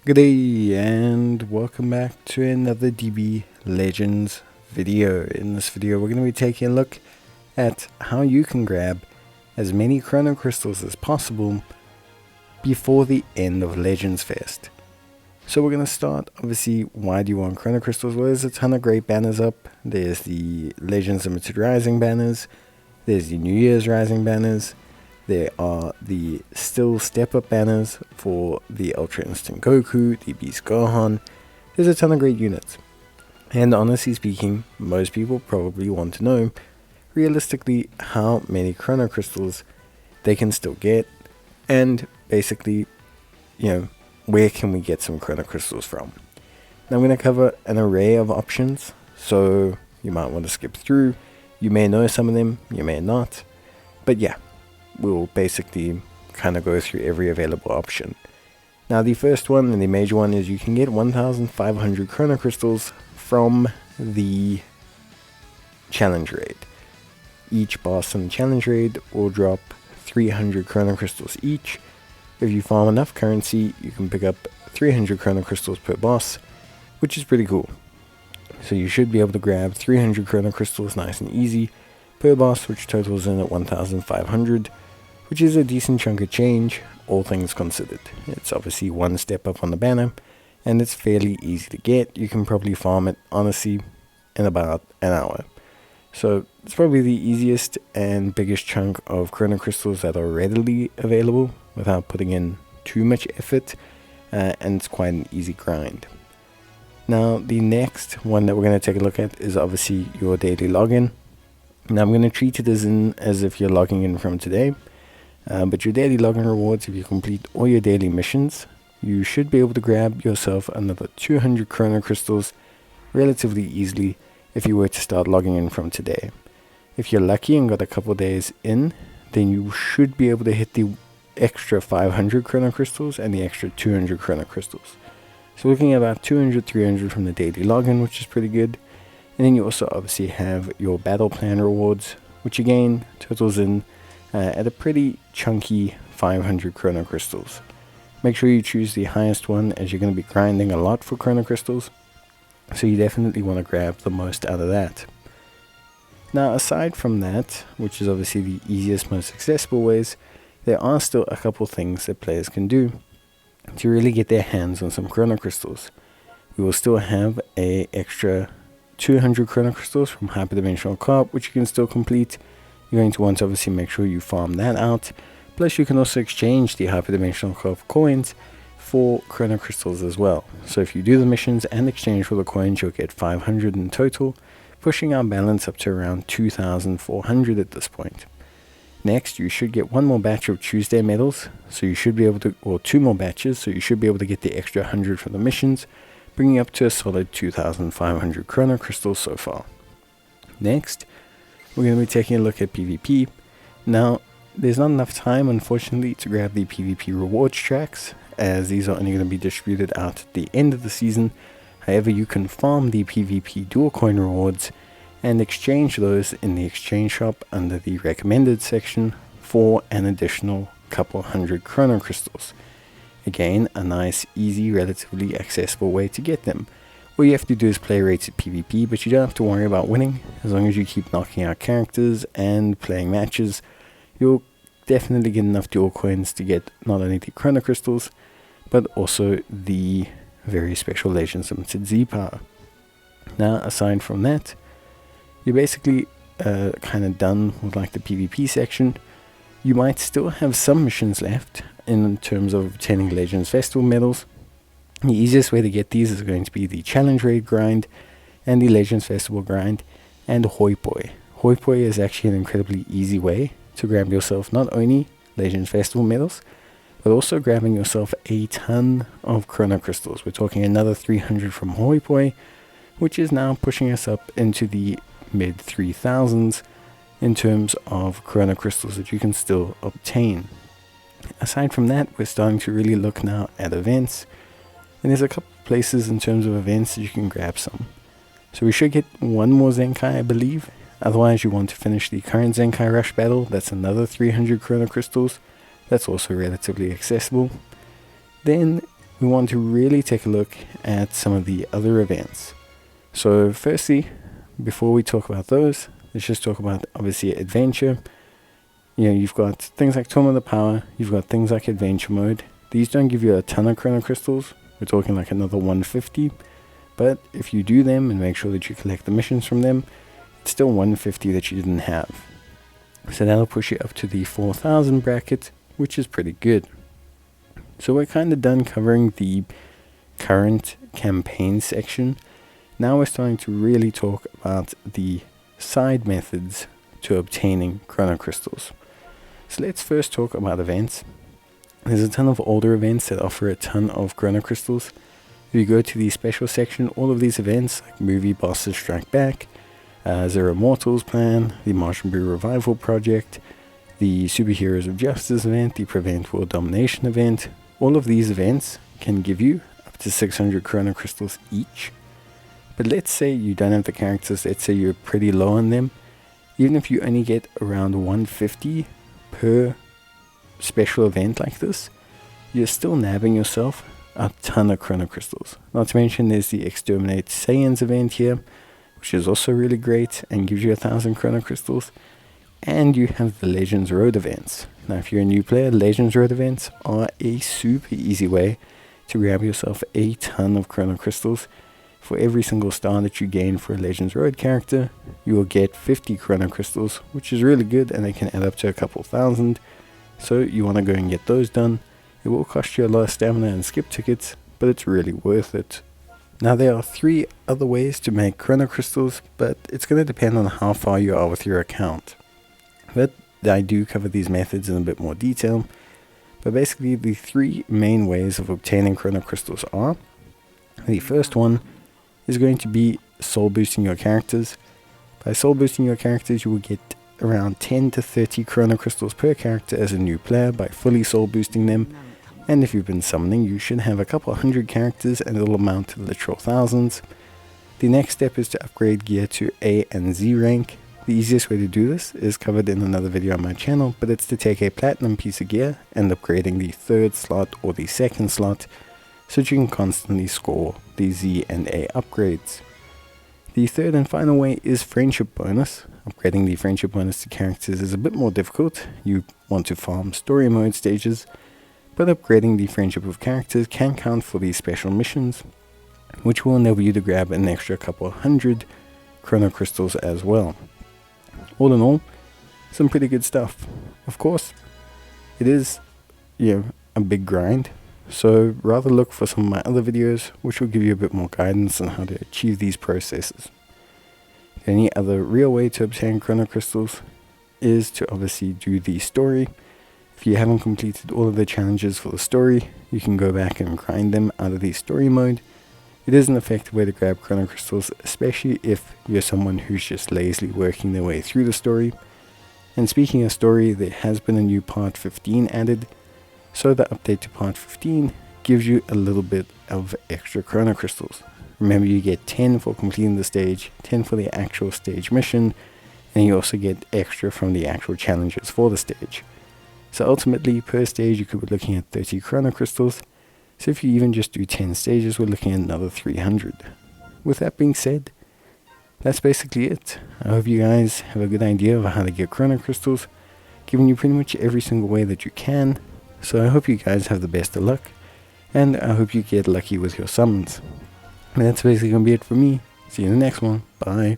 Good day and welcome back to another DB Legends video. In this video we're going to be taking a look at how you can grab as many Chrono Crystals as possible before the end of Legends Fest. So we're going to start, obviously, why do you want Chrono Crystals? Well, there's a ton of great banners up. There's the Legends Limited Rising banners, there's the New Year's Rising banners, there are the still step-up banners for the Ultra Instant Goku, the Beast Gohan. There's a ton of great units. And honestly speaking, most people probably want to know, realistically, how many Chrono Crystals they can still get. And basically, where can we get some Chrono Crystals from? Now I'm going to cover an array of options, so you might want to skip through. You may know some of them, you may not. But yeah, we'll basically kind of go through every available option. Now the first one and the major one is you can get 1,500 Chrono Crystals from the challenge raid. Each boss in the challenge raid will drop 300 Chrono Crystals each. If you farm enough currency, you can pick up 300 Chrono Crystals per boss, which is pretty cool. So you should be able to grab 300 Chrono Crystals nice and easy per boss, which totals in at 1,500, which is a decent chunk of change, all things considered. It's obviously one step up on the banner, and it's fairly easy to get. You can probably farm it, honestly, in about an hour. So it's probably the easiest and biggest chunk of Chrono Crystals that are readily available without putting in too much effort, and it's quite an easy grind. Now the next one that we're going to take a look at is obviously your daily login. Now I'm going to treat it as if you're logging in from today. But your daily login rewards, if you complete all your daily missions, you should be able to grab yourself another 200 Chrono Crystals relatively easily if you were to start logging in from today. If you're lucky and got a couple days in, then you should be able to hit the extra 500 Chrono Crystals and the extra 200 Chrono Crystals. So looking at about 200, 300 from the daily login, which is pretty good. And then you also obviously have your battle plan rewards, which again totals in at a pretty chunky 500 Chrono Crystals. Make sure you choose the highest one, as you're going to be grinding a lot for Chrono Crystals, so you definitely want to grab the most out of that. Now aside from that, which is obviously the easiest, most accessible ways, there are still a couple things that players can do to really get their hands on some Chrono Crystals. We will still have a extra 200 Chrono Crystals from Hyperdimensional Carp, which you can still complete. You're going to want to obviously make sure you farm that out. Plus you can also exchange the Hyperdimensional Carp coins for Chrono Crystals as well. So if you do the missions and exchange for the coins, you'll get 500 in total, pushing our balance up to around 2,400 at this point. Next, you should get one more batch of Tuesday medals, so you should be able to, or two more batches, so you should be able to get the extra 100 from the missions, bringing up to a solid 2,500 Chrono Crystals so far. Next, we're going to be taking a look at PvP. Now, there's not enough time, unfortunately, to grab the PvP rewards tracks, as these are only going to be distributed out at the end of the season. However, you can farm the PvP dual coin rewards and exchange those in the exchange shop under the recommended section for an additional couple hundred Chrono Crystals. Again, a nice, easy, relatively accessible way to get them. All you have to do is play rated PvP, but you don't have to worry about winning. As long as you keep knocking out characters and playing matches, you'll definitely get enough dual coins to get not only the Chrono Crystals, but also the very special Legends Limited Z power. Now, aside from that, you're basically kind of done with like the PvP section. You might still have some missions left in terms of obtaining Legends Festival medals. The easiest way to get these is going to be the Challenge Raid grind and the Legends Festival grind and Hoi Poi. Hoi Poi is actually an incredibly easy way to grab yourself not only Legends Festival medals, but also grabbing yourself a ton of Chrono Crystals. We're talking another 300 from Hoi Poi, which is now pushing us up into the mid 3000s in terms of Chrono Crystals that you can still obtain. Aside from that, we're starting to really look now at events. And there's a couple places in terms of events that you can grab some. So we should get one more Zenkai, I believe. Otherwise, you want to finish the current Zenkai Rush battle. That's another 300 Chrono Crystals. That's also relatively accessible. Then we want to really take a look at some of the other events. So firstly, before we talk about those, let's just talk about obviously adventure. You know, you've got things like Tournament of the Power, you've got things like adventure mode. These don't give you a ton of chrono crystals, we're talking like another 150, but if you do them and make sure that you collect the missions from them, it's still 150 that you didn't have. So that'll push you up to the 4,000 bracket, which is pretty good. So we're kind of done covering the current campaign section. Now we're starting to really talk about the side methods to obtaining chrono crystals. So let's first talk about events. There's a ton of older events that offer a ton of chrono crystals. If you go to the special section, all of these events like Movie Bosses Strike Back, Zero Mortals Plan, the Martian Brew Revival Project, the Superheroes of Justice event, the Prevent World Domination event, all of these events can give you up to 600 chrono crystals each. But let's say you don't have the characters, let's say you're pretty low on them. Even if you only get around 150 per special event like this, you're still nabbing yourself a ton of chrono crystals. Not to mention there's the Exterminate Saiyans event here, which is also really great and gives you 1,000 chrono crystals. And you have the Legends Road events. Now if you're a new player, Legends Road events are a super easy way to grab yourself a ton of chrono crystals. For every single star that you gain for a Legends Road character, you will get 50 chrono crystals, which is really good, and they can add up to a couple thousand. So you want to go and get those done. It will cost you a lot of stamina and skip tickets, but it's really worth it. Now there are 3 other ways to make chrono crystals, but it's going to depend on how far you are with your account. But I do cover these methods in a bit more detail. But basically the 3 main ways of obtaining chrono crystals are: the first one is going to be soul boosting your characters. By soul boosting your characters, you will get around 10 to 30 chrono crystals per character as a new player by fully soul boosting them. And if you've been summoning, you should have a couple hundred characters and it'll amount to literal thousands. The next step is to upgrade gear to A and Z rank. The easiest way to do this is covered in another video on my channel, but it's to take a platinum piece of gear and upgrading the 3rd slot or the 2nd slot, so that you can constantly score the Z and A upgrades. The third and final way is friendship bonus. Upgrading the friendship bonus to characters is a bit more difficult. You want to farm story mode stages, but upgrading the friendship of characters can count for these special missions, which will enable you to grab an extra couple hundred chrono crystals as well. All in all, some pretty good stuff. Of course, it is, a big grind, so rather look for some of my other videos, which will give you a bit more guidance on how to achieve these processes. Any other real way to obtain chrono crystals is to obviously do the story. If you haven't completed all of the challenges for the story, you can go back and grind them out of the story mode. It is an effective way to grab chrono crystals, especially if you're someone who's just lazily working their way through the story. And speaking of story, there has been a new part 15 added, so the update to part 15 gives you a little bit of extra chrono crystals. Remember, you get 10 for completing the stage, 10 for the actual stage mission, and you also get extra from the actual challenges for the stage. So ultimately, per stage you could be looking at 30 chrono crystals. So if you even just do 10 stages, we're looking at another 300. With that being said, that's basically it. I hope you guys have a good idea of how to get chrono crystals, giving you pretty much every single way that you can. So I hope you guys have the best of luck, and I hope you get lucky with your summons. And that's basically going to be it for me. See you in the next one. Bye.